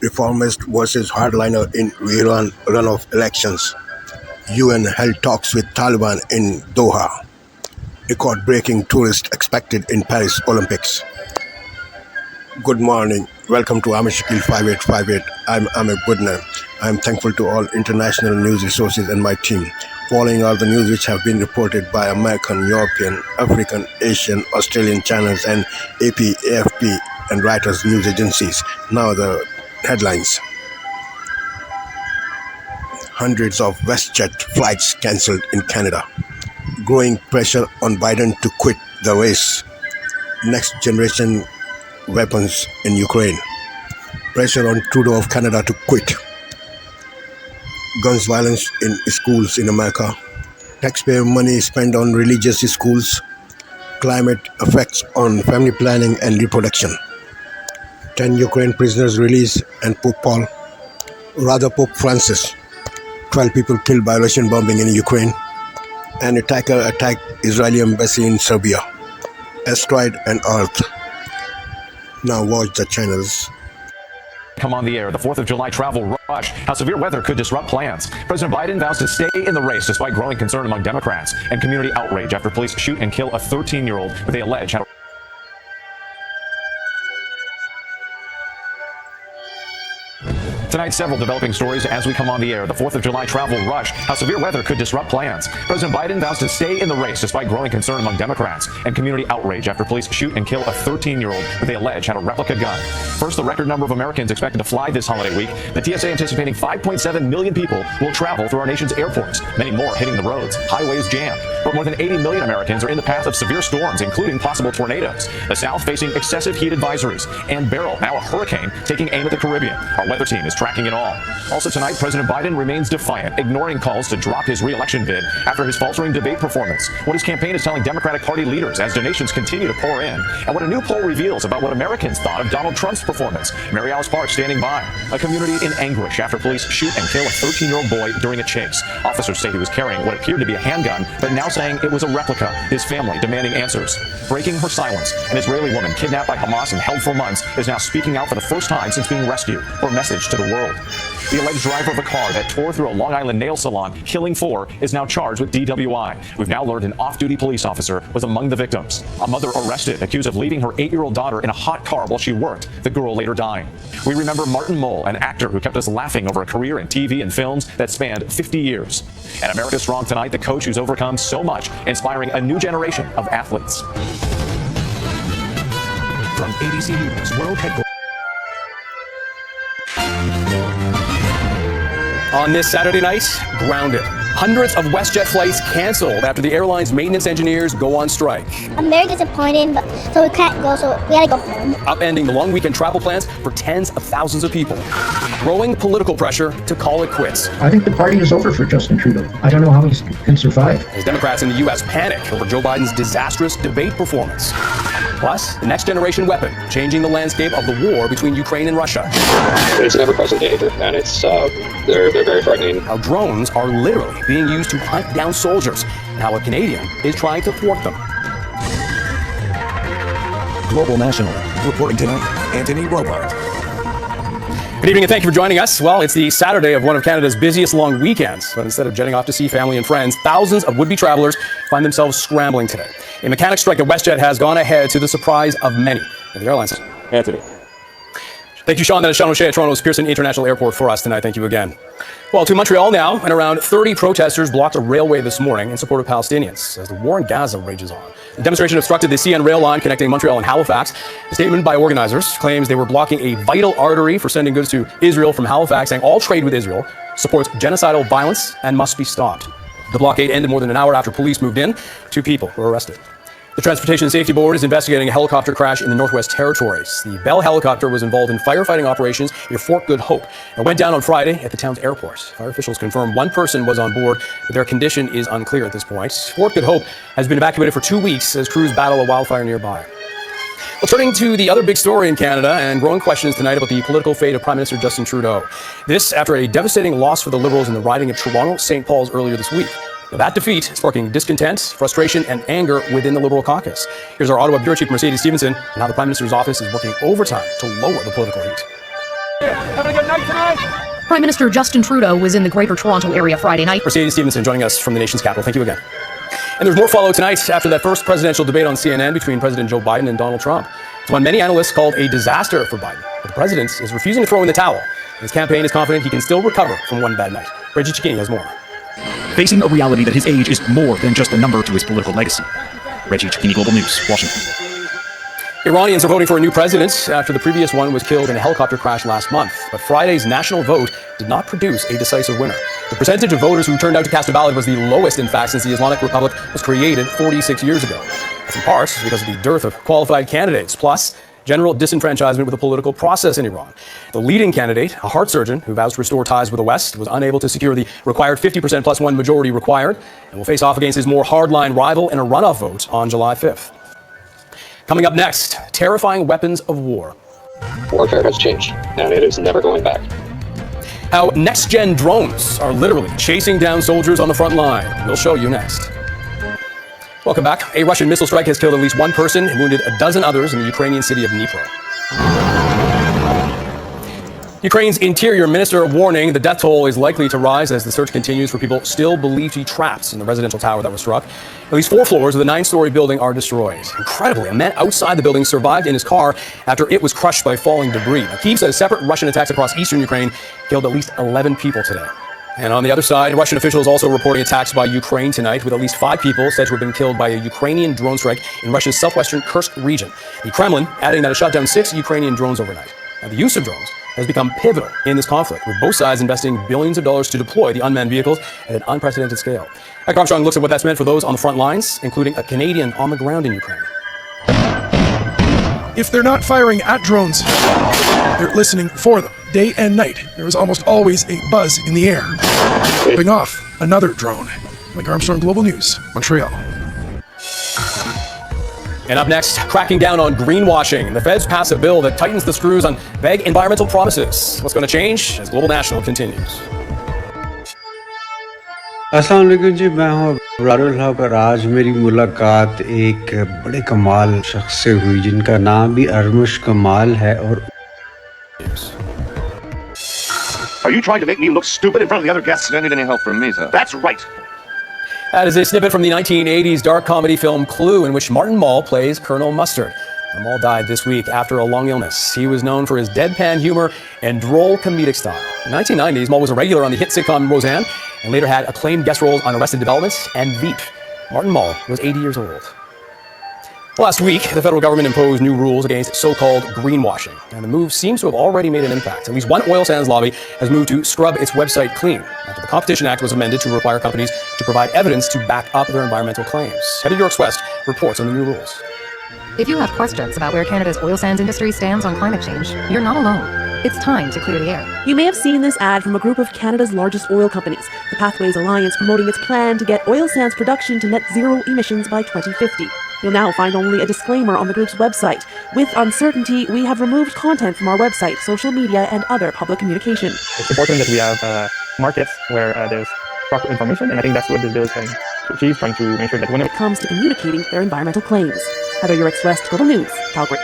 Reformist versus hardliner in Iran runoff elections. UN held talks with Taliban in Doha. Record-breaking tourists expected in Paris Olympics. Good morning. Welcome to Amir 5858. I'm Amir. I'm thankful to all international news resources and my team. Following all the news which have been reported by American, European, African, Asian, Australian channels and AP, AFP and Reuters news agencies. Now the headlines. Hundreds of WestJet flights cancelled in Canada. Growing pressure on Biden to quit the race. Next generation weapons in Ukraine. Pressure on Trudeau of Canada to quit. Guns violence in schools in America. Taxpayer money spent on religious schools. Climate effects on family planning and reproduction. 10 Ukraine prisoners released and Pope Pope Francis. 12 people killed by Russian bombing in Ukraine. An attacker attacked Israeli embassy in Serbia. Asteroid and Earth. Now watch the channels. Come on the air. The 4th of July travel rush. How severe weather could disrupt plans. President Biden vows to stay in the race despite growing concern among Democrats and community outrage after police shoot and kill a 13-year-old who they allege had Tonight, several developing stories as we come on the air. The 4th of July travel rush. How severe weather could disrupt plans. President Biden vows to stay in the race despite growing concern among Democrats and community outrage after police shoot and kill a 13-year-old who they allege had a replica gun. First, the record number of Americans expected to fly this holiday week. The TSA anticipating 5.7 million people will travel through our nation's airports. Many more hitting the roads. Highways jammed. But more than 80 million Americans are in the path of severe storms, including possible tornadoes. The South facing excessive heat advisories. And Beryl, now a hurricane, taking aim at the Caribbean. Our weather team is tracking it all. Also tonight, President Biden remains defiant, ignoring calls to drop his re-election bid after his faltering debate performance. What his campaign is telling Democratic Party leaders as donations continue to pour in, and what a new poll reveals about what Americans thought of Donald Trump's performance. Mary Alice Park standing by. A community in anguish after police shoot and kill a 13-year-old boy during a chase. Officers say he was carrying what appeared to be a handgun, but now saying it was a replica. His family demanding answers. Breaking her silence, an Israeli woman kidnapped by Hamas and held for months is now speaking out for the first time since being rescued. Her message to the world. The alleged driver of a car that tore through a Long Island nail salon, killing 4, is now charged with DWI. We've now learned an off-duty police officer was among the victims. A mother arrested, accused of leaving her 8-year-old daughter in a hot car while she worked. The girl later dying. We remember Martin Mull, an actor who kept us laughing over a career in TV and films that spanned 50 years. And America Strong tonight, the coach who's overcome so much, inspiring a new generation of athletes. From ABC News World Headquarters. On this Saturday night, grounded. Hundreds of WestJet flights canceled after the airline's maintenance engineers go on strike. I'm very disappointed, but so we can't go, so we gotta go home. Upending the long weekend travel plans for tens of thousands of people. Growing political pressure to call it quits. I think the party is over for Justin Trudeau. I don't know how he can survive. As Democrats in the U.S. panic over Joe Biden's disastrous debate performance. Plus, the next generation weapon, changing the landscape of the war between Ukraine and Russia. It's an ever-present danger, and it's they're very frightening. How drones are literally being used to hunt down soldiers, and how a Canadian is trying to thwart them. Global National, reporting tonight, Anthony Robart. Good evening and thank you for joining us. Well, it's the Saturday of one of Canada's busiest long weekends, but instead of jetting off to see family and friends, thousands of would-be travelers find themselves scrambling today. A mechanic strike at WestJet has gone ahead to the surprise of many. And the airlines. Anthony. Thank you, Sean. That is Sean O'Shea at Toronto's Pearson International Airport for us tonight. Thank you again. Well, to Montreal now, and around 30 protesters blocked a railway this morning in support of Palestinians as the war in Gaza rages on. The demonstration obstructed the CN rail line connecting Montreal and Halifax. A statement by organizers claims they were blocking a vital artery for sending goods to Israel from Halifax, saying all trade with Israel supports genocidal violence and must be stopped. The blockade ended more than an hour after police moved in. 2 people were arrested. The Transportation Safety Board is investigating a helicopter crash in the Northwest Territories. The Bell helicopter was involved in firefighting operations near Fort Good Hope. It went down on Friday at the town's airport. Fire officials confirm 1 person was on board, but their condition is unclear at this point. Fort Good Hope has been evacuated for 2 weeks as crews battle a wildfire nearby. Well, turning to the other big story in Canada and growing questions tonight about the political fate of Prime Minister Justin Trudeau. This after a devastating loss for the Liberals in the riding of Toronto-St. Paul's earlier this week. Now, that defeat sparking discontent, frustration, and anger within the Liberal caucus. Here's our Ottawa Bureau Chief Mercedes Stevenson and how the Prime Minister's office is working overtime to lower the political heat. Prime Minister Justin Trudeau was in the Greater Toronto area Friday night. Mercedes Stevenson joining us from the nation's capital. Thank you again. And there's more follow tonight after that first presidential debate on CNN between President Joe Biden and Donald Trump. It's one many analysts called a disaster for Biden. But the president is refusing to throw in the towel. His campaign is confident he can still recover from one bad night. Reggie Cicchini has more. Facing a reality that his age is more than just a number to his political legacy. Reggie Cicchini, Global News, Washington. Iranians are voting for a new president after the previous one was killed in a helicopter crash last month. But Friday's national vote did not produce a decisive winner. The percentage of voters who turned out to cast a ballot was the lowest, in fact, since the Islamic Republic was created 46 years ago. That's in part because of the dearth of qualified candidates, plus general disenfranchisement with the political process in Iran. The leading candidate, a heart surgeon who vows to restore ties with the West, was unable to secure the required 50% plus one majority required and will face off against his more hardline rival in a runoff vote on July 5th. Coming up next, terrifying weapons of war. Warfare has changed, and it is never going back. How next-gen drones are literally chasing down soldiers on the front line. We'll show you next. Welcome back. A Russian missile strike has killed at least one person and wounded a dozen others in the Ukrainian city of Dnipro. Ukraine's interior minister warning the death toll is likely to rise as the search continues for people still believed to be trapped in the residential tower that was struck. At least 4 floors of the 9-story building are destroyed. Incredibly, a man outside the building survived in his car after it was crushed by falling debris. Now, Kyiv says separate Russian attacks across eastern Ukraine killed at least 11 people today. And on the other side, Russian officials also reporting attacks by Ukraine tonight, with at least 5 people said to have been killed by a Ukrainian drone strike in Russia's southwestern Kursk region. The Kremlin adding that it shot down 6 Ukrainian drones overnight. Now, the use of drones has become pivotal in this conflict, with both sides investing billions of dollars to deploy the unmanned vehicles at an unprecedented scale. Mike Armstrong looks at what that's meant for those on the front lines, including a Canadian on the ground in Ukraine. If they're not firing at drones, they're listening for them. Day and night, there is almost always a buzz in the air. Tipping off another drone. Mike Armstrong, Global News, Montreal. And up next, cracking down on greenwashing. The feds pass a bill that tightens the screws on vague environmental promises. What's going to change as Global National continues? अस्सलाम वालेकुम जी, मैं हूँ रारुल हक और आज मेरी मुलाकात एक बड़े कमाल शख्स से हुई जिनका नाम भी अरमुश कमाल है और Are you trying to make me look stupid in front of the other guests? I don't need any help from me, sir. That's right. That is a snippet from the 1980s dark comedy film Clue, in which Martin Mull plays Colonel Mustard. Mull died this week after a long illness. He was known for his deadpan humor and droll comedic style. In the 1990s, Mull was a regular on the hit sitcom Roseanne and later had acclaimed guest roles on Arrested Development and Veep. Martin Mull was 80 years old. Last week, the federal government imposed new rules against so-called greenwashing, and the move seems to have already made an impact. At least one oil sands lobby has moved to scrub its website clean after the Competition Act was amended to require companies to provide evidence to back up their environmental claims. Heather Yorks West reports on the new rules. If you have questions about where Canada's oil sands industry stands on climate change, you're not alone. It's time to clear the air. You may have seen this ad from a group of Canada's largest oil companies, the Pathways Alliance, promoting its plan to get oil sands production to net zero emissions by 2050. You'll now find only a disclaimer on the group's website. With uncertainty, we have removed content from our website, social media, and other public communication. It's important that we have markets where there's proper information, and I think that's what this bill is trying to achieve, trying to make sure that when it comes to communicating their environmental claims. Heather Yorks West, Global News, Calgary.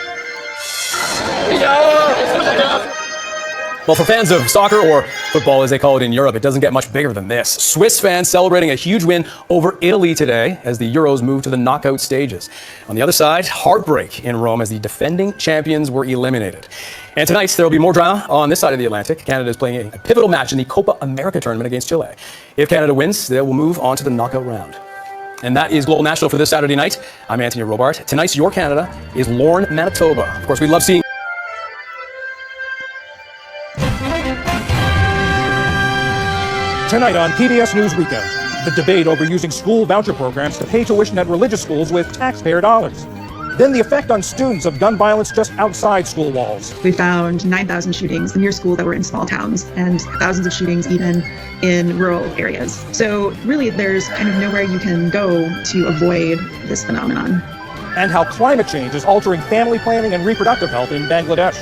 Well, for fans of soccer, or football as they call it in Europe, it doesn't get much bigger than this. Swiss fans celebrating a huge win over Italy today as the Euros move to the knockout stages. On the other side, heartbreak in Rome as the defending champions were eliminated. And tonight, there will be more drama on this side of the Atlantic. Canada is playing a pivotal match in the Copa America tournament against Chile. If Canada wins, they will move on to the knockout round. And that is Global National for this Saturday night. I'm Anthony Robart. Tonight's Your Canada is Lorne, Manitoba. Of course, we love seeing Tonight on PBS News Weekend, the debate over using school voucher programs to pay tuition at religious schools with taxpayer dollars. Then the effect on students of gun violence just outside school walls. We found 9,000 shootings near school that were in small towns and thousands of shootings even in rural areas. So really there's kind of nowhere you can go to avoid this phenomenon. And how climate change is altering family planning and reproductive health in Bangladesh.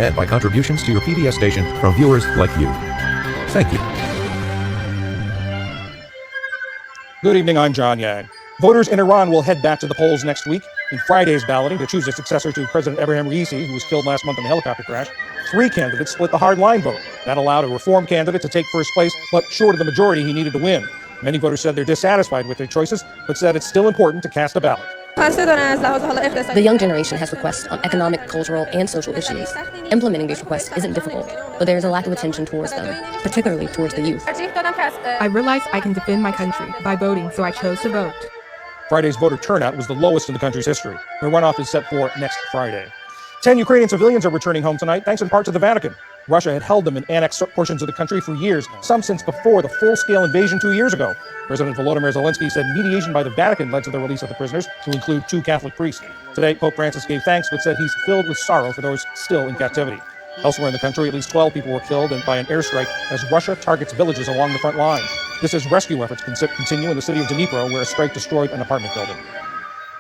And by contributions to your PBS station from viewers like you. Thank you. Good evening, I'm John Yang. Voters in Iran will head back to the polls next week in Friday's balloting to choose a successor to President Ebrahim Raisi, who was killed last month in a helicopter crash. 3 candidates split the hard-line vote. That allowed a reform candidate to take first place, but short of the majority he needed to win. Many voters said they're dissatisfied with their choices, but said it's still important to cast a ballot. The young generation has requests on economic, cultural, and social issues. Implementing these requests isn't difficult, but there is a lack of attention towards them, particularly towards the youth. I realized I can defend my country by voting, so I chose to vote. Friday's voter turnout was the lowest in the country's history. The runoff is set for next Friday. 10 Ukrainian civilians are returning home tonight, thanks in part to the Vatican. Russia had held them in annexed portions of the country for years, some since before the full-scale invasion 2 years ago. President Volodymyr Zelensky said mediation by the Vatican led to the release of the prisoners, to include 2 Catholic priests. Today, Pope Francis gave thanks, but said he's filled with sorrow for those still in captivity. Elsewhere in the country, at least 12 people were killed by an airstrike as Russia targets villages along the front line. This as rescue efforts continue in the city of Dnipro, where a strike destroyed an apartment building.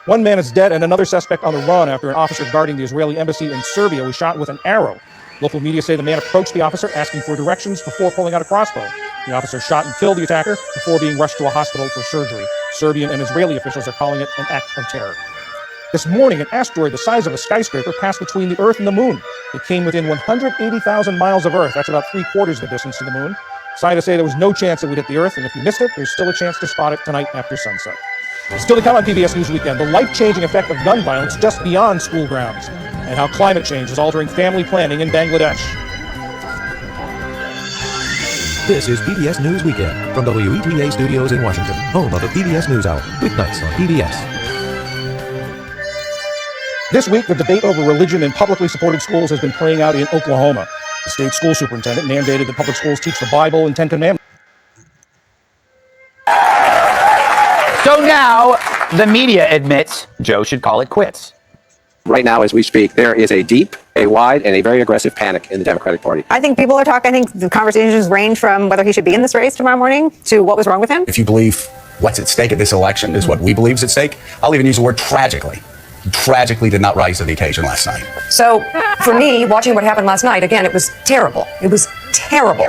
1 man is dead and another suspect on the run after an officer guarding the Israeli embassy in Serbia was shot with an arrow. Local media say the man approached the officer asking for directions before pulling out a crossbow. The officer shot and killed the attacker before being rushed to a hospital for surgery. Serbian and Israeli officials are calling it an act of terror. This morning, an asteroid the size of a skyscraper passed between the Earth and the Moon. It came within 180,000 miles of Earth. That's about 3/4 the distance to the Moon. Scientists say there was no chance it would hit the Earth, and if you missed it, there's still a chance to spot it tonight after sunset. Still to come on PBS News Weekend, the life-changing effect of gun violence just beyond school grounds, and how climate change is altering family planning in Bangladesh. This is PBS News Weekend from WETA Studios in Washington, home of the PBS NewsHour, weeknights on PBS. This week, the debate over religion in publicly supported schools has been playing out in Oklahoma. The state school superintendent mandated that public schools teach the Bible and 10 Commandments. So now, the media admits Joe should call it quits. Right now, as we speak, there is a deep, a wide, and a very aggressive panic in the Democratic Party. I think people are talking. I think the conversations range from whether he should be in this race tomorrow morning to what was wrong with him. If you believe what's at stake at this election is what we believe is at stake, I'll even use the word tragically. Tragically did not rise to the occasion last night. So, for me, watching what happened last night, again, it was terrible. It was terrible.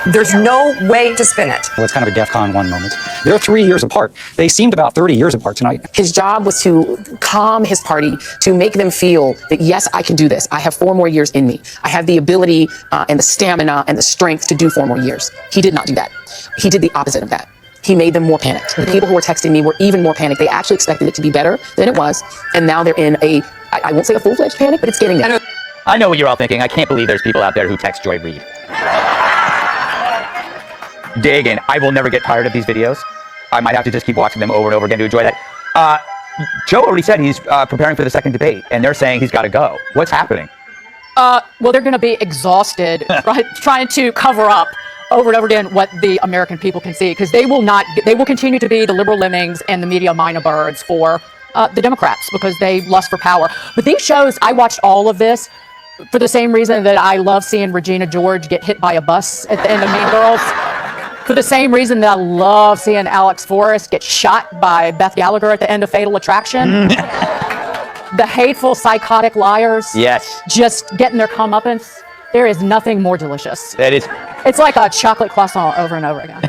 There's no way to spin it. Well, it's kind of a DEFCON 1 moment. They're 3 years apart. They seemed about 30 years apart tonight. His job was to calm his party, to make them feel that, yes, I can do this. I have 4 more years in me. I have the ability and the stamina and the strength to do 4 more years. He did not do that. He did the opposite of that. He made them more panicked. The people who were texting me were even more panicked. They actually expected it to be better than it was. And now they're in I won't say a full-fledged panic, but it's getting there. I know what you're all thinking. I can't believe there's people out there who text Joy Reid. Dig in. I will never get tired of these videos. I might have to just keep watching them over and over again to enjoy that. Joe already said he's preparing for the second debate, and they're saying he's got to go. What's happening? Well, they're going to be exhausted trying to cover up over and over again what the American people can see, because they will continue to be the liberal lemmings and the media minor birds for the Democrats, because they lust for power. But these shows, I watched all of this for the same reason that I love seeing Regina George get hit by a bus at the end of Mean Girls. For the same reason that I love seeing Alex Forrest get shot by Beth Gallagher at the end of Fatal Attraction. The hateful, psychotic liars. Yes. Just getting their comeuppance. There is nothing more delicious. That is. It's like a chocolate croissant over and over again.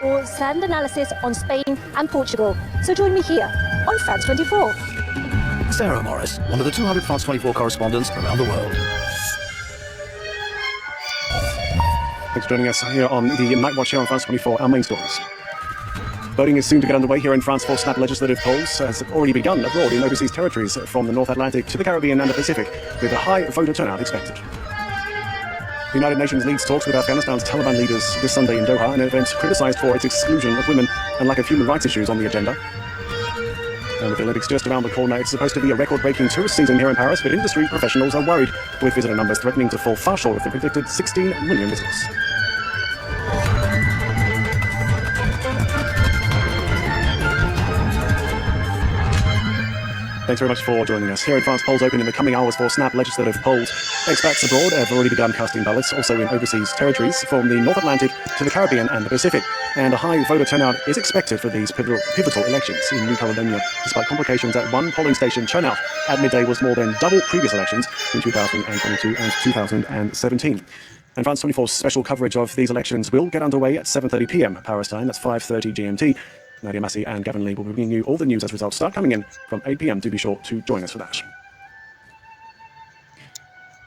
Or sand analysis on Spain and Portugal. So join me here on France 24. Sarah Morris, one of the 200 France 24 correspondents around the world. Thanks for joining us here on the Night Watch here on France 24, our main stories. Voting is soon to get underway here in France for snap legislative polls has already begun abroad in overseas territories from the North Atlantic to the Caribbean and the Pacific, with a high voter turnout expected. The United Nations leads talks with Afghanistan's Taliban leaders this Sunday in Doha, an event criticized for its exclusion of women and lack of human rights issues on the agenda. And with the Olympics just around the corner, it's supposed to be a record-breaking tourist season here in Paris, but industry professionals are worried, with visitor numbers threatening to fall far short of the predicted 16 million visitors. Thanks very much for joining us. Here in France, polls open in the coming hours for snap legislative polls. Expats abroad have already begun casting ballots, also in overseas territories from the North Atlantic to the Caribbean and the Pacific. And a high voter turnout is expected for these pivotal elections in New Caledonia. Despite complications at one polling station, turnout at midday was more than double previous elections in 2022 and 2017. And France 24's special coverage of these elections will get underway at 7:30 p.m. Paris time. That's 5:30 GMT. Nadia Massey and Gavin Lee will be bringing you all the news as results start coming in from 8 p.m. Do be sure to join us for that.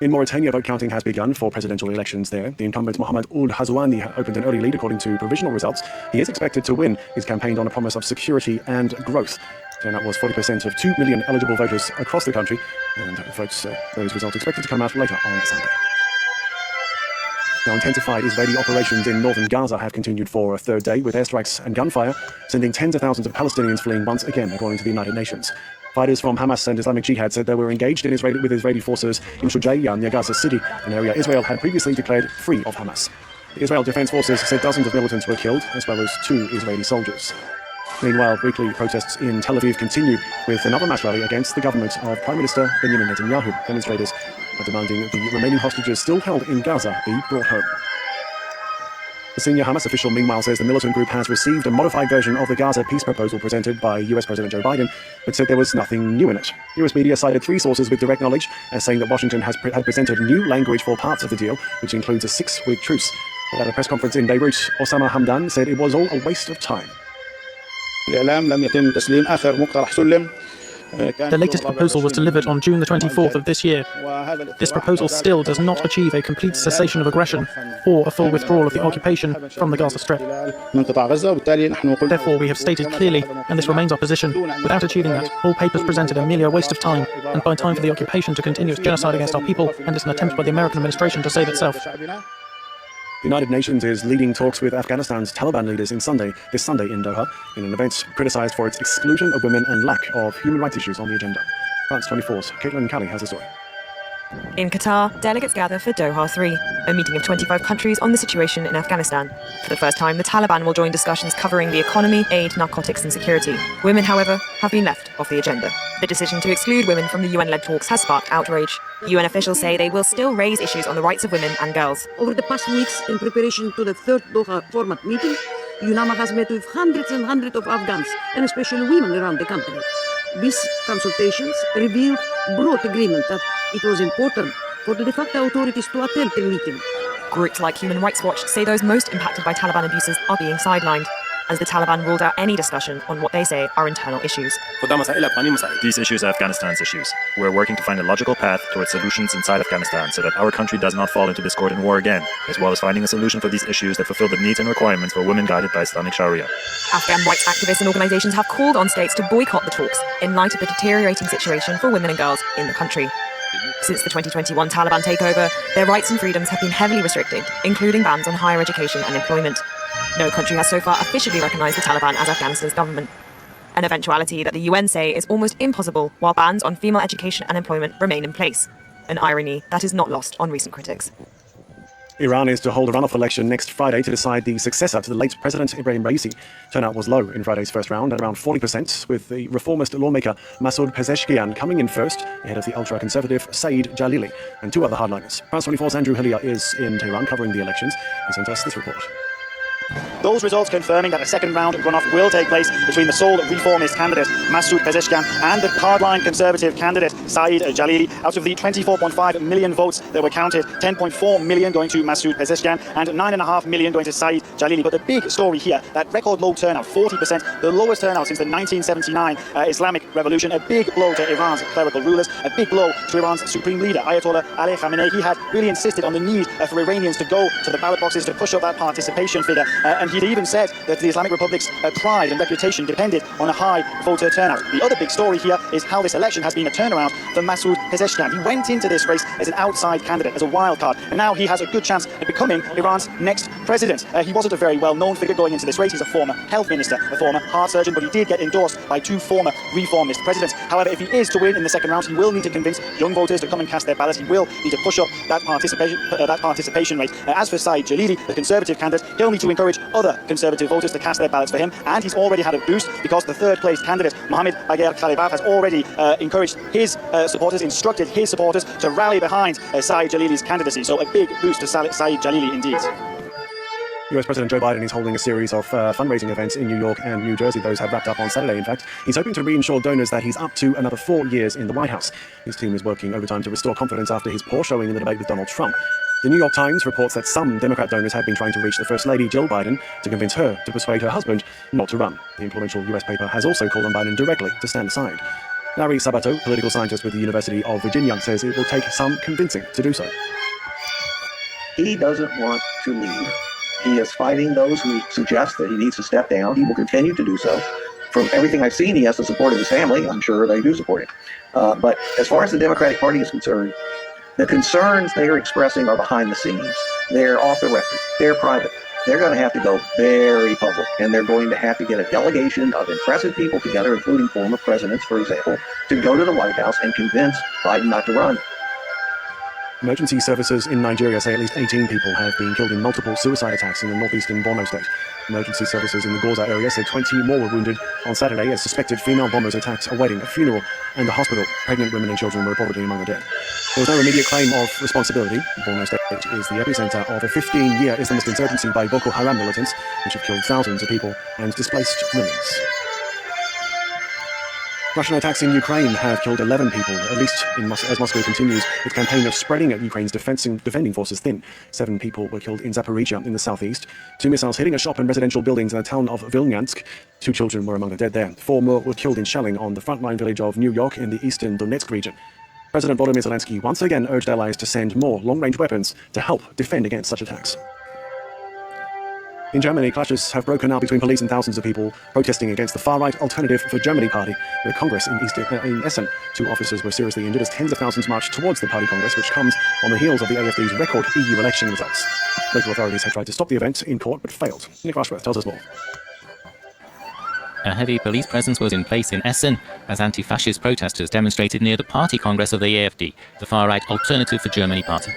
In Mauritania, vote counting has begun for presidential elections there. The incumbent Mohamed Ould Ghazouani opened an early lead according to provisional results. He is expected to win. He's campaigned on a promise of security and growth. Turnout was 40% of 2 million eligible voters across the country, and those results expected to come out later on Sunday. Now, intensified Israeli operations in northern Gaza have continued for a third day with airstrikes and gunfire, sending tens of thousands of Palestinians fleeing once again, according to the United Nations. Fighters from Hamas and Islamic Jihad said they were engaged with Israeli forces in Shujaiya near Gaza City, an area Israel had previously declared free of Hamas. The Israel Defense Forces said dozens of militants were killed, as well as 2 Israeli soldiers. Meanwhile, weekly protests in Tel Aviv continue with another mass rally against the government of Prime Minister Benjamin Netanyahu. Demonstrators are demanding the remaining hostages still held in Gaza be brought home. The senior Hamas official, meanwhile, says the militant group has received a modified version of the Gaza peace proposal presented by US President Joe Biden, but said there was nothing new in it. US media cited 3 sources with direct knowledge as saying that Washington had presented new language for parts of the deal, which includes a 6-week truce. But at a press conference in Beirut, Osama Hamdan said it was all a waste of time. The latest proposal was delivered on June the 24th of this year. This proposal still does not achieve a complete cessation of aggression or a full withdrawal of the occupation from the Gaza Strip. Therefore, we have stated clearly, and this remains our position, without achieving that, all papers presented are merely a waste of time and buy time for the occupation to continue its genocide against our people, and it's an attempt by the American administration to save itself. The United Nations is leading talks with Afghanistan's Taliban leaders this Sunday in Doha, in an event criticized for its exclusion of women and lack of human rights issues on the agenda. France 24's Caitlin Callie has the story. In Qatar, delegates gather for Doha 3, a meeting of 25 countries on the situation in Afghanistan. For the first time, the Taliban will join discussions covering the economy, aid, narcotics and security. Women, however, have been left off the agenda. The decision to exclude women from the UN-led talks has sparked outrage. UN officials say they will still raise issues on the rights of women and girls. Over the past weeks, in preparation to the 3rd Doha format meeting, UNAMA has met with hundreds and hundreds of Afghans, and especially women around the country. These consultations revealed broad agreement that it was important for the de facto authorities to attend the meeting. Groups like Human Rights Watch say those most impacted by Taliban abuses are being sidelined, as the Taliban ruled out any discussion on what they say are internal issues. These issues are Afghanistan's issues. We're working to find a logical path towards solutions inside Afghanistan so that our country does not fall into discord and war again, as well as finding a solution for these issues that fulfill the needs and requirements for women guided by Islamic Sharia. Afghan rights activists and organizations have called on states to boycott the talks in light of the deteriorating situation for women and girls in the country. Since the 2021 Taliban takeover, their rights and freedoms have been heavily restricted, including bans on higher education and employment. No country has so far officially recognized the Taliban as Afghanistan's government, an eventuality that the UN say is almost impossible while bans on female education and employment remain in place, an irony that is not lost on recent critics. Iran is to hold a runoff election next Friday to decide the successor to the late President Ibrahim Raisi. Turnout was low in Friday's first round at around 40%, with the reformist lawmaker Masoud Pezeshkian coming in first, ahead of the ultra-conservative Saeed Jalili and 2 other hardliners. France 24's Andrew Hillier is in Tehran covering the elections. He sent us this report. Those results confirming that a second round runoff will take place between the sole reformist candidate Masoud Pezeshkian and the hardline conservative candidate Saeed Jalili. Out of the 24.5 million votes that were counted, 10.4 million going to Masoud Pezeshkian and 9.5 million going to Saeed Jalili. But the big story here, that record low turnout, 40%, the lowest turnout since the 1979 Islamic Revolution, a big blow to Iran's clerical rulers, a big blow to Iran's supreme leader, Ayatollah Ali Khamenei. He had really insisted on the need for Iranians to go to the ballot boxes to push up that participation figure. And he'd even said that the Islamic Republic's pride and reputation depended on a high voter turnout. The other big story here is how this election has been a turnaround for Masoud Pezeshkian. He went into this race as an outside candidate, as a wild card, and now he has a good chance of becoming Iran's next president. He wasn't a very well-known figure going into this race. He's a former health minister, a former heart surgeon, but he did get endorsed by 2 former reformist presidents. However, if he is to win in the second round, he will need to convince young voters to come and cast their ballots. He will need to push up that participation rate. As for Saeed Jalili, the conservative candidate, he'll need to encourage encourage other Conservative voters to cast their ballots for him. And he's already had a boost because the third-place candidate, Mohamed Bagher Khalibaf, has already encouraged his supporters, instructed his supporters to rally behind Saeed Jalili's candidacy. So a big boost to Saeed Jalili indeed. US President Joe Biden is holding a series of fundraising events in New York and New Jersey. Those have wrapped up on Saturday, in fact. He's hoping to reassure donors that he's up to another 4 years in the White House. His team is working overtime to restore confidence after his poor showing in the debate with Donald Trump. The New York Times reports that some Democrat donors have been trying to reach the First Lady, Jill Biden, to convince her to persuade her husband not to run. The influential US paper has also called on Biden directly to stand aside. Larry Sabato, political scientist with the University of Virginia, says it will take some convincing to do so. He doesn't want to leave. He is fighting those who suggest that he needs to step down. He will continue to do so. From everything I've seen, he has the support of his family. I'm sure they do support him. But as far as the Democratic Party is concerned, the concerns they are expressing are behind the scenes. They're off the record. They're private. They're going to have to go very public, and they're going to have to get a delegation of impressive people together, including former presidents, for example, to go to the White House and convince Biden not to run. Emergency services in Nigeria say at least 18 people have been killed in multiple suicide attacks in the northeastern Borno state. Emergency services in the Goza area said 20 more were wounded on Saturday as suspected female bombers attacked a wedding, a funeral, and a hospital. Pregnant women and children were reportedly among the dead. There was no immediate claim of responsibility. Borno state is the epicenter of a 15-year Islamist insurgency by Boko Haram militants, which have killed thousands of people and displaced millions. Russian attacks in Ukraine have killed 11 people, at least as Moscow continues its campaign of spreading Ukraine's defending forces thin. 7 people were killed in Zaporizhia in the southeast. 2 missiles hitting a shop and residential buildings in the town of Vilnyansk. 2 children were among the dead there. 4 more were killed in shelling on the frontline village of New York in the eastern Donetsk region. President Volodymyr Zelensky once again urged allies to send more long-range weapons to help defend against such attacks. In Germany, clashes have broken out between police and thousands of people protesting against the far-right Alternative for Germany party at a Congress in Essen. 2 officers were seriously injured as tens of thousands marched towards the party Congress, which comes on the heels of the AfD's record EU election results. Local authorities have tried to stop the event in court but failed. Nick Rushworth tells us more. A heavy police presence was in place in Essen as anti-fascist protesters demonstrated near the party Congress of the AfD, the far-right Alternative for Germany party.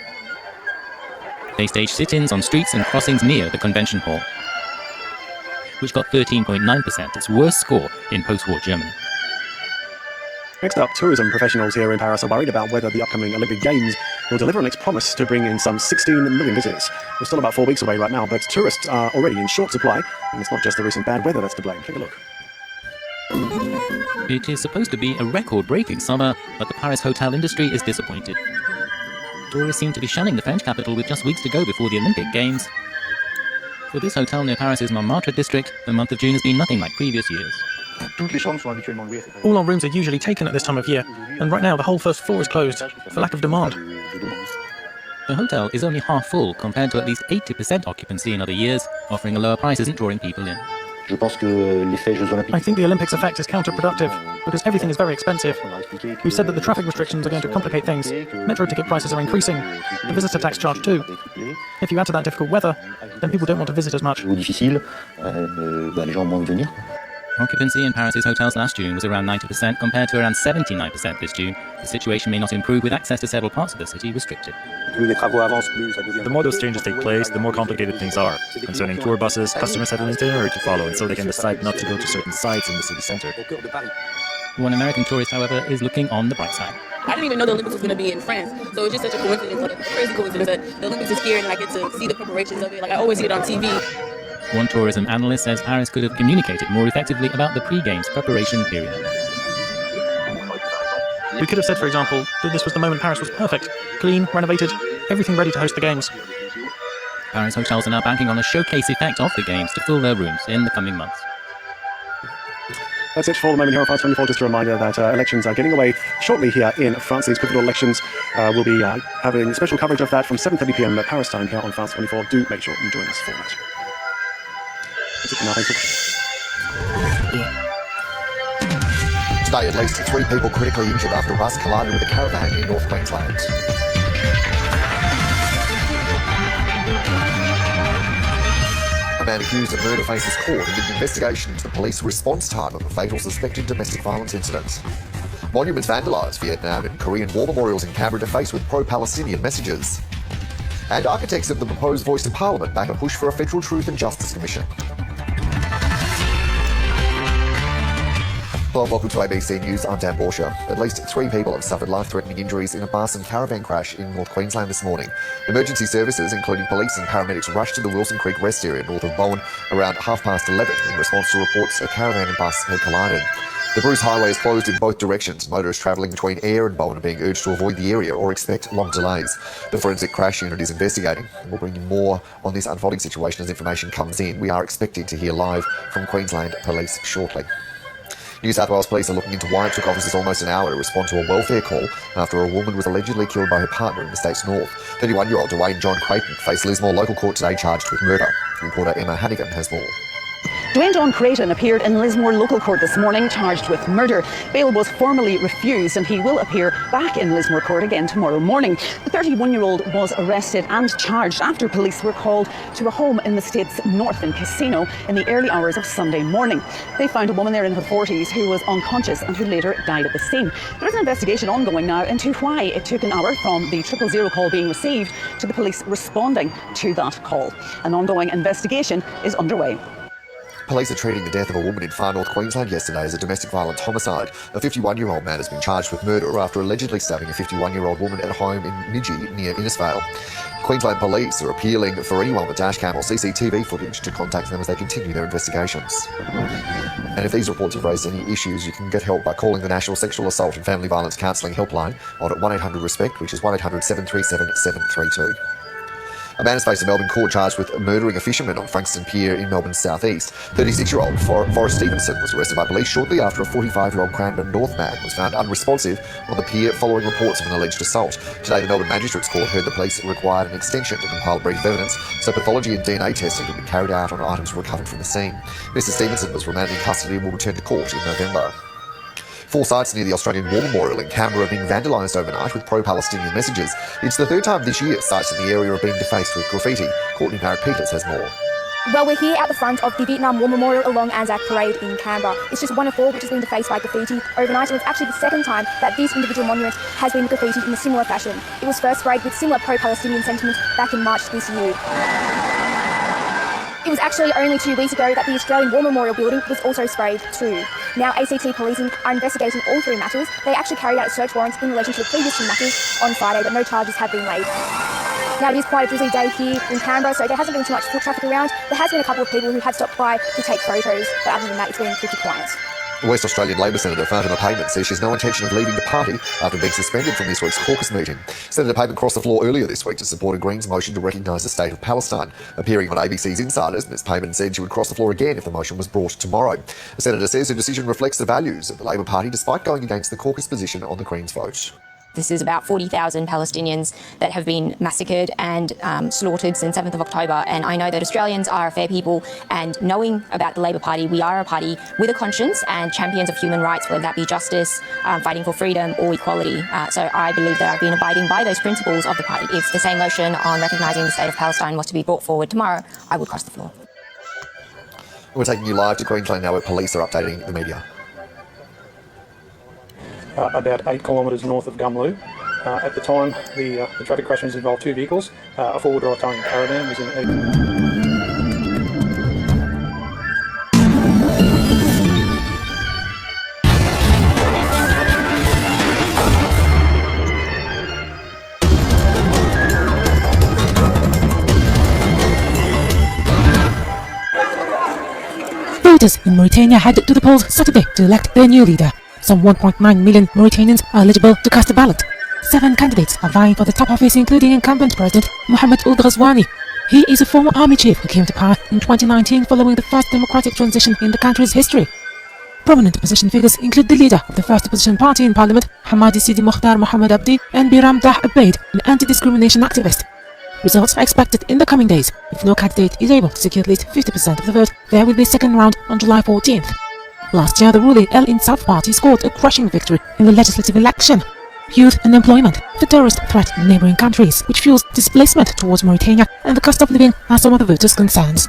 They staged sit-ins on streets and crossings near the convention hall, which got 13.9%, its worst score in post-war Germany. Next up, tourism professionals here in Paris are worried about whether the upcoming Olympic Games will deliver on its promise to bring in some 16 million visitors. We're still about 4 weeks away right now, but tourists are already in short supply, and it's not just the recent bad weather that's to blame. Take a look. It is supposed to be a record-breaking summer, but the Paris hotel industry is disappointed. Tourists seem to be shunning the French capital with just weeks to go before the Olympic Games. For this hotel near Paris's Montmartre district, the month of June has been nothing like previous years. All our rooms are usually taken at this time of year, and right now the whole first floor is closed for lack of demand. The hotel is only half full compared to at least 80% occupancy in other years, offering a lower price isn't drawing people in. I think the Olympics effect is counterproductive, because everything is very expensive. We've said that the traffic restrictions are going to complicate things. Metro ticket prices are increasing. The visitor tax charge too. If you add to that difficult weather, then people don't want to visit as much. Occupancy in Paris's hotels last June was around 90% compared to around 79% this June. The situation may not improve with access to several parts of the city restricted. The more those changes take place, the more complicated things are. Concerning tour buses, customers have an itinerary to follow, and so they can decide not to go to certain sites in the city center. One American tourist, however, is looking on the bright side. I didn't even know the Olympics was going to be in France, so it's just such a coincidence, like a crazy coincidence that the Olympics is here and I get to see the preparations of it. Like I always see it on TV. One tourism analyst says Paris could have communicated more effectively about the pre-games preparation period. We could have said, for example, that this was the moment Paris was perfect, clean, renovated, everything ready to host the games. Paris hotels are now banking on a showcase effect of the games to fill their rooms in the coming months. That's it for the moment here on France 24. Just a reminder that elections are getting away shortly here in France. These pivotal elections will be having special coverage of that from 7:30 p.m. Paris time here on France 24. Do make sure you join us for that. That's it for now. Thanks. Today, at least 3 people critically injured after a bus collided with a caravan in North Queensland. A man accused of murder faces court amid an investigation into the police response time of a fatal suspected domestic violence incident. Monuments vandalised, Vietnam and Korean war memorials in Canberra defaced with pro-Palestinian messages. And architects of the proposed voice to Parliament back a push for a Federal Truth and Justice Commission. Hello, welcome to ABC News. I'm Dan Borsha. At least 3 people have suffered life-threatening injuries in a bus and caravan crash in North Queensland this morning. Emergency services, including police and paramedics, rushed to the Wilson Creek rest area north of Bowen around 11:30 in response to reports a caravan and bus had collided. The Bruce Highway is closed in both directions. Motorists travelling between Ayr and Bowen are being urged to avoid the area or expect long delays. The Forensic Crash Unit is investigating, and we'll bring you more on this unfolding situation as information comes in. We are expecting to hear live from Queensland Police shortly. New South Wales Police are looking into why it took officers almost an hour to respond to a welfare call after a woman was allegedly killed by her partner in the state's north. 31-year-old Dwayne John Creighton faced Lismore local court today charged with murder. Reporter Emma Hannigan has more. Dwayne John Creighton appeared in Lismore local court this morning charged with murder. Bail was formally refused and he will appear back in Lismore court again tomorrow morning. The 31-year-old was arrested and charged after police were called to a home in the state's north in Casino in the early hours of Sunday morning. They found a woman there in her 40s who was unconscious and who later died at the scene. There is an investigation ongoing now into why it took an hour from the 000 call being received to the police responding to that call. An ongoing investigation is underway. Police are treating the death of a woman in far north Queensland yesterday as a domestic violence homicide. A 51-year-old man has been charged with murder after allegedly stabbing a 51-year-old woman at a home in Midgie near Innisfail. Queensland Police are appealing for anyone with dashcam or CCTV footage to contact them as they continue their investigations. And if these reports have raised any issues, you can get help by calling the National Sexual Assault and Family Violence Counselling Helpline on 1800-RESPECT, which is 1800-737-732. A man is faced in Melbourne court charged with murdering a fisherman on Frankston Pier in Melbourne's southeast. 36-year-old Forrest Stevenson was arrested by police shortly after a 45-year-old Cranbourne North man was found unresponsive on the pier following reports of an alleged assault. Today, the Melbourne Magistrates Court heard the police required an extension to compile brief evidence so pathology and DNA testing could be carried out on items recovered from the scene. Mr. Stevenson was remanded in custody and will return to court in November. 4 sites near the Australian War Memorial in Canberra have been vandalised overnight with pro-Palestinian messages. It's the 3rd time this year sites in the area are being defaced with graffiti. Courtney Barrett-Peters has more. Well, we're here at the front of the Vietnam War Memorial along Anzac Parade in Canberra. It's just one of 4 which has been defaced by graffiti overnight, and it's actually the 2nd time that this individual monument has been graffitied in a similar fashion. It was first sprayed with similar pro-Palestinian sentiments back in March this year. It was actually only 2 weeks ago that the Australian War Memorial building was also sprayed too. Now ACT policing are investigating all 3 matters. They actually carried out a search warrant in relation to the previous 2 matters on Friday, but no charges have been laid. Now it is quite a busy day here in Canberra, so there hasn't been too much foot traffic around. There has been a couple of people who have stopped by to take photos, but other than that it's been pretty quiet. The West Australian Labor Senator Fatima Payman says she has no intention of leaving the party after being suspended from this week's caucus meeting. Senator Payman crossed the floor earlier this week to support a Greens motion to recognise the state of Palestine. Appearing on ABC's Insiders, Ms Payman said she would cross the floor again if the motion was brought tomorrow. The senator says her decision reflects the values of the Labor Party despite going against the caucus position on the Greens vote. This is about 40,000 Palestinians that have been massacred and slaughtered since 7th of October. And I know that Australians are a fair people, and knowing about the Labor Party, we are a party with a conscience and champions of human rights, whether that be justice, fighting for freedom or equality. So I believe that I've been abiding by those principles of the party. If the same motion on recognising the state of Palestine was to be brought forward tomorrow, I would cross the floor. We're taking you live to Queensland now where police are updating the media. About 8 kilometres north of Gumloo. At the time, the traffic crash involved 2 vehicles. A four-wheel drive towing caravan was in. Voters in Mauritania headed to the polls Saturday to elect their new leader. Some 1.9 million Mauritanians are eligible to cast a ballot. 7 candidates are vying for the top office, including incumbent President Mohamed Ould Ghazouani. He is a former army chief who came to power in 2019 following the first democratic transition in the country's history. Prominent opposition figures include the leader of the first opposition party in parliament, Hamadi Sidi Mokhtar Mohamed Abdi, and Biram Dah Abeid, an anti-discrimination activist. Results are expected in the coming days. If no candidate is able to secure at least 50% of the vote, there will be a second round on July 14th. Last year, the ruling El Insaf party scored a crushing victory in the legislative election. Youth unemployment, the terrorist threat in neighboring countries, which fuels displacement towards Mauritania, and the cost of living are some of the voters' concerns.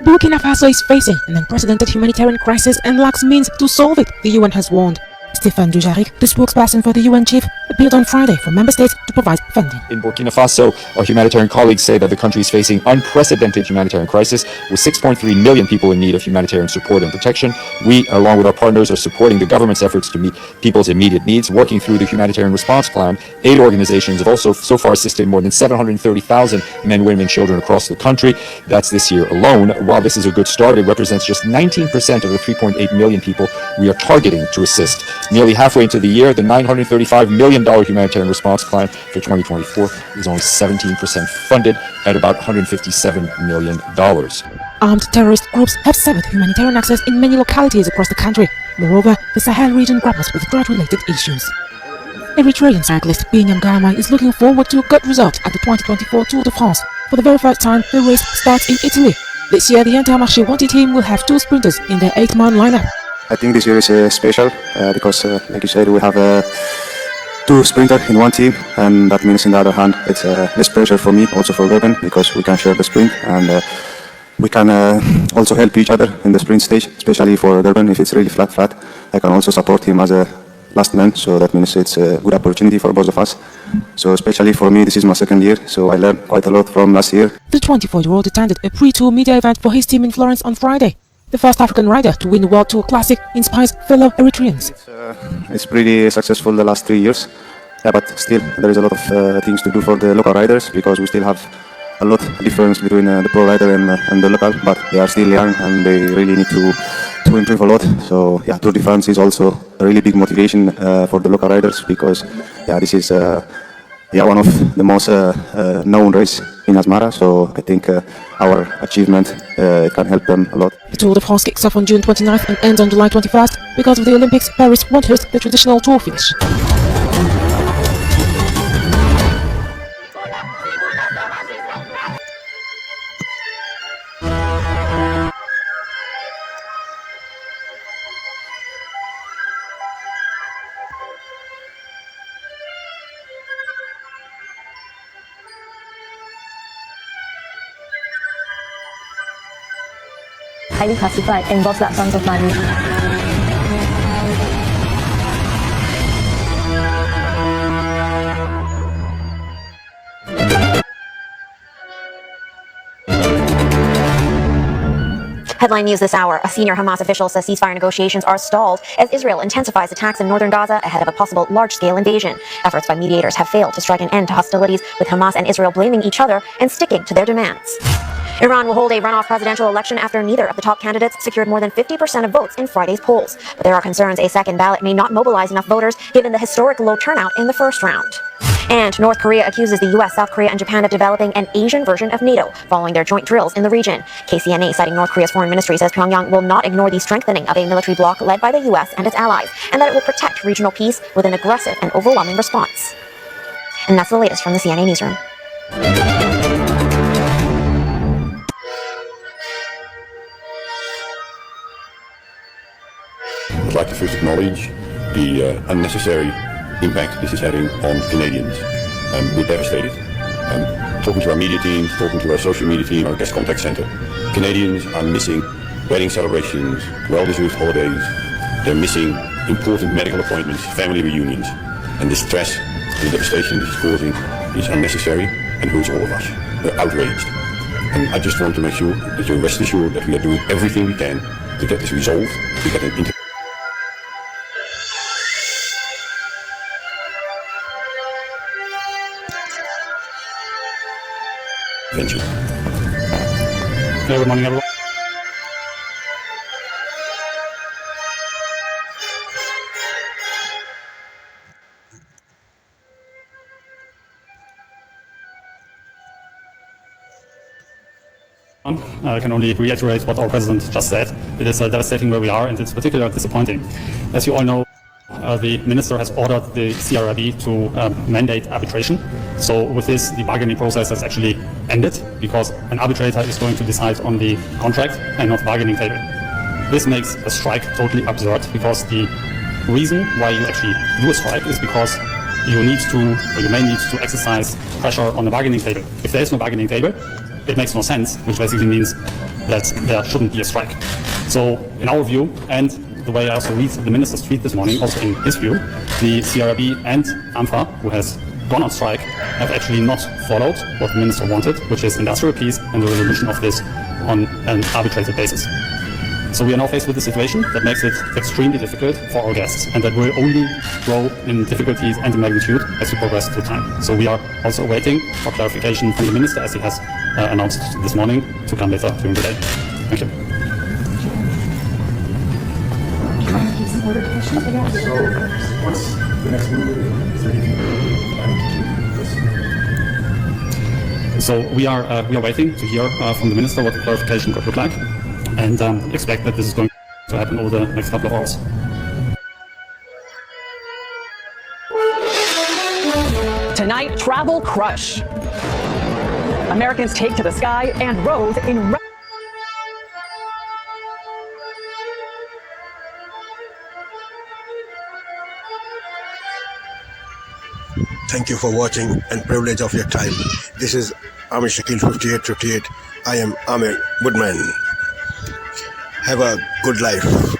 Burkina Faso is facing an unprecedented humanitarian crisis and lacks means to solve it, the UN has warned. Stéphane Dujarric, the spokesperson for the UN chief, appealed on Friday for member states to provide funding. In Burkina Faso, our humanitarian colleagues say that the country is facing unprecedented humanitarian crisis with 6.3 million people in need of humanitarian support and protection. We, along with our partners, are supporting the government's efforts to meet people's immediate needs. Working through the humanitarian response plan, aid organizations have also so far assisted more than 730,000 men, women, and children across the country. That's this year alone. While this is a good start, it represents just 19% of the 3.8 million people we are targeting to assist. Nearly halfway into the year, the $935 million humanitarian response plan for 2024 is only 17% funded at about $157 million. Armed terrorist groups have severed humanitarian access in many localities across the country. Moreover, the Sahel region grapples with drought-related issues. Eritrean cyclist Binyam Garma is looking forward to a good result at the 2024 Tour de France. For the very first time, the race starts in Italy. This year, the Intermarché Wanty team will have 2 sprinters in their 8-man lineup. I think this year is special because, like you said, we have 2 sprinters in one team, and that means, on the other hand, it's less pressure for me, also for Durban, because we can share the sprint and we can also help each other in the sprint stage, especially for Durban. If it's really flat, I can also support him as a last man, so that means it's a good opportunity for both of us. So especially for me, this is my second year, so I learned quite a lot from last year. The 24-year-old attended a pre-tour media event for his team in Florence on Friday. The first African rider to win the World Tour Classic inspires fellow Eritreans. It's pretty successful the last 3 years, but still there is a lot of things to do for the local riders, because we still have a lot of difference between the pro rider and the local, but they are still young and they really need to improve a lot. So yeah, Tour de France is also a really big motivation for the local riders, because yeah, this is one of the most known race in Asmara, so I think our achievement can help them a lot. The Tour de France kicks off on June 29th and ends on July 21st. Because of the Olympics, Paris won't host the traditional tour finish. Highly classified and involves large sums of money. Headline news this hour. A senior Hamas official says ceasefire negotiations are stalled as Israel intensifies attacks in northern Gaza ahead of a possible large-scale invasion. Efforts by mediators have failed to strike an end to hostilities, with Hamas and Israel blaming each other and sticking to their demands. Iran will hold a runoff presidential election after neither of the top candidates secured more than 50% of votes in Friday's polls. But there are concerns a second ballot may not mobilize enough voters given the historic low turnout in the first round. And North Korea accuses the US, South Korea, and Japan of developing an Asian version of NATO following their joint drills in the region. KCNA, citing North Korea's foreign ministry, says Pyongyang will not ignore the strengthening of a military bloc led by the US and its allies, and that it will protect regional peace with an aggressive and overwhelming response. And that's the latest from the CNA newsroom. I'd like to first acknowledge the unnecessary impact this is having on Canadians. We're devastated. Talking to our media team, talking to our social media team, our guest contact center, Canadians are missing wedding celebrations, well-deserved holidays. They're missing important medical appointments, family reunions. And the stress and the devastation this is causing is unnecessary and hurts all of us. We're outraged. And I just want to make sure that you rest assured that we are doing everything we can to get this resolved, to get an intervention. Good morning, everyone. I can only reiterate what our president just said. It is devastating where we are, and it's particularly disappointing. As you all know, the minister has ordered the CRIB to mandate arbitration. So with this, the bargaining process has actually ended, because an arbitrator is going to decide on the contract and not bargaining table. This makes a strike totally absurd, because the reason why you actually do a strike is because you need to, or you may need to exercise pressure on the bargaining table. If there is no bargaining table, it makes no sense, which basically means that there shouldn't be a strike. So in our view, and the way I also read the minister's tweet this morning, also in his view, the CRB and AMFA, who has gone on strike, have actually not followed what the minister wanted, which is industrial peace and the resolution of this on an arbitrated basis. So we are now faced with a situation that makes it extremely difficult for our guests, and that will only grow in difficulties and in magnitude as we progress through time. So we are also waiting for clarification from the minister, as he has announced this morning, to come later during the day. Thank you. So, what's the next move? So we are waiting to hear from the minister what the clarification could look like, and expect that this is going to happen over the next couple of hours. Tonight, travel crush. Americans take to the sky and rose in... Thank you for watching and privilege of your time. This is Amir Shakil 5858. I am Amir. Good man. Have a good life.